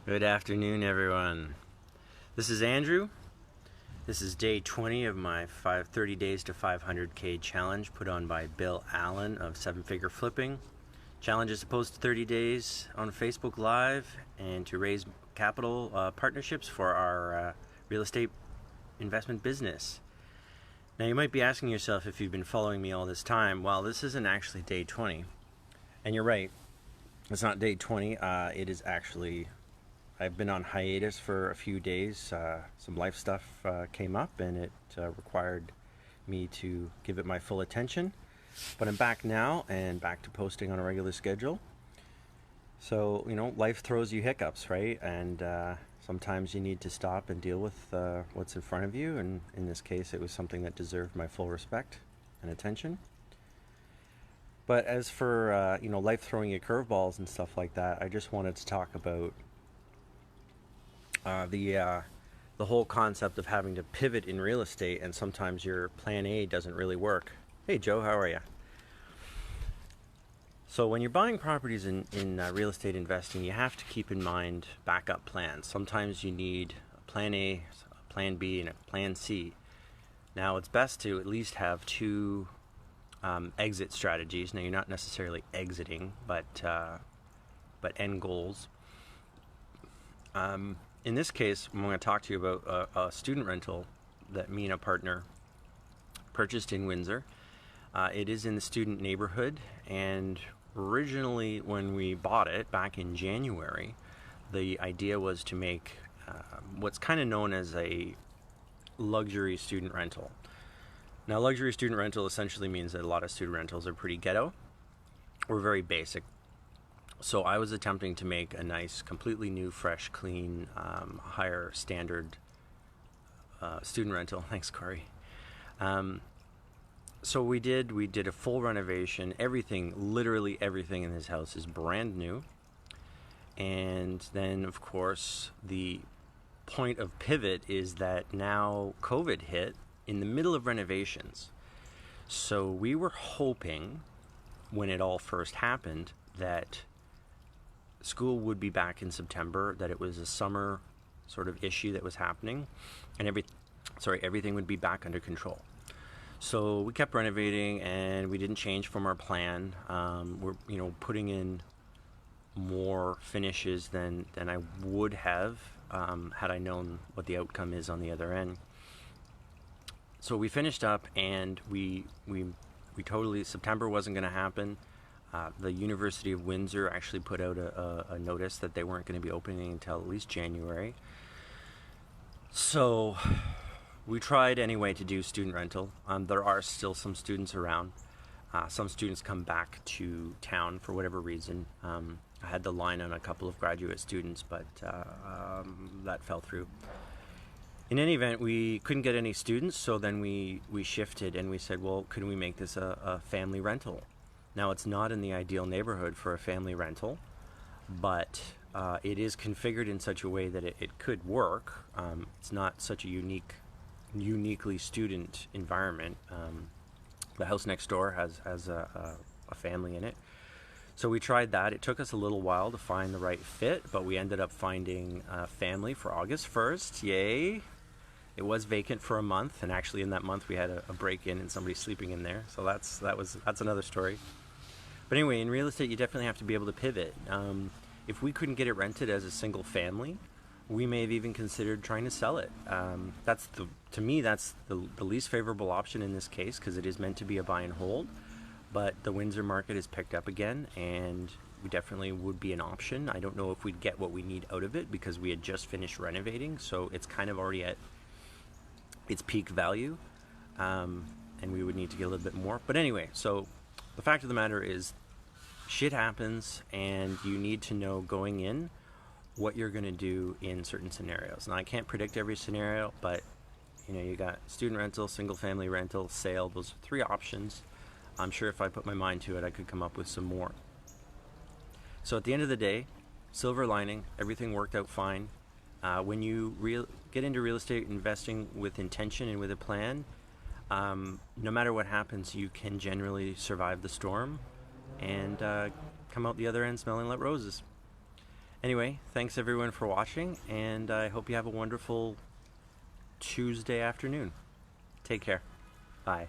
Good afternoon, everyone. This is Andrew. This is day 20 of my 30 days to 500K challenge put on by Bill Allen of 7-Figure Flipping. Challenge is to post 30 days on Facebook Live and to raise capital partnerships for our real estate investment business. Now, you might be asking yourself, if you've been following me all this time, well, this isn't actually day 20. And you're right, it's not day 20. It is actually, I've been on hiatus for a few days. Some life stuff came up and it required me to give it my full attention. But I'm back now and back to posting on a regular schedule. So, life throws you hiccups, right? And sometimes you need to stop and deal with what's in front of you. And in this case, it was something that deserved my full respect and attention. But as for, life throwing you curveballs and stuff like that, I just wanted to talk about the whole concept of having to pivot in real estate, and sometimes your plan A doesn't really work. Hey Joe, how are you? So when you're buying properties in real estate investing, you have to keep in mind backup plans. Sometimes you need a plan A, a plan B, and a plan C. Now it's best to at least have two exit strategies. Now you're not necessarily exiting, but end goals. In this case, I'm going to talk to you about a student rental that me and a partner purchased in Windsor. It is in the student neighborhood, and originally when we bought it back in January, the idea was to make what's kind of known as a luxury student rental. Now, luxury student rental essentially means that a lot of student rentals are pretty ghetto or very basic. So I was attempting to make a nice, completely new, fresh, clean, higher standard student rental. Thanks, Corey. So we did a full renovation. Everything, literally everything in this house is brand new. And then, of course, the point of pivot is that now COVID hit in the middle of renovations. So we were hoping, when it all first happened, that school would be back in September, that it was a summer sort of issue that was happening, and everything would be back under control. So we kept renovating, and we didn't change from our plan. We're putting in more finishes than I would have had I known what the outcome is on the other end. So we finished up, and we totally, September wasn't going to happen. The University of Windsor actually put out a notice that they weren't going to be opening until at least January. So we tried anyway to do student rental. There are still some students around. Some students come back to town for whatever reason. I had the line on a couple of graduate students, but that fell through. In any event, we couldn't get any students, so then we shifted and we said, well, could we make this a family rental? Now, it's not in the ideal neighborhood for a family rental, but it is configured in such a way that it could work. It's not such a uniquely student environment. The house next door has a family in it. So we tried that. It took us a little while to find the right fit, but we ended up finding a family for August 1st. Yay! It was vacant for a month, and actually in that month we had a break-in and somebody sleeping in there. So that's another story. But anyway, in real estate, you definitely have to be able to pivot. If we couldn't get it rented as a single family, we may have even considered trying to sell it. To me, that's the least favorable option in this case, because it is meant to be a buy and hold. But the Windsor market has picked up again, and we definitely would be an option. I don't know if we'd get what we need out of it, because we had just finished renovating, so it's kind of already at its peak value, and we would need to get a little bit more. But anyway, so the fact of the matter is, shit happens, and you need to know going in what you're going to do in certain scenarios. Now, I can't predict every scenario, but you got student rental, single family rental, sale. Those are three options. I'm sure if I put my mind to it, I could come up with some more. So at the end of the day, silver lining, everything worked out fine. When you get into real estate investing with intention and with a plan, no matter what happens, you can generally survive the storm and come out the other end smelling like roses. Anyway, thanks everyone for watching, and I hope you have a wonderful Tuesday afternoon. Take care. Bye.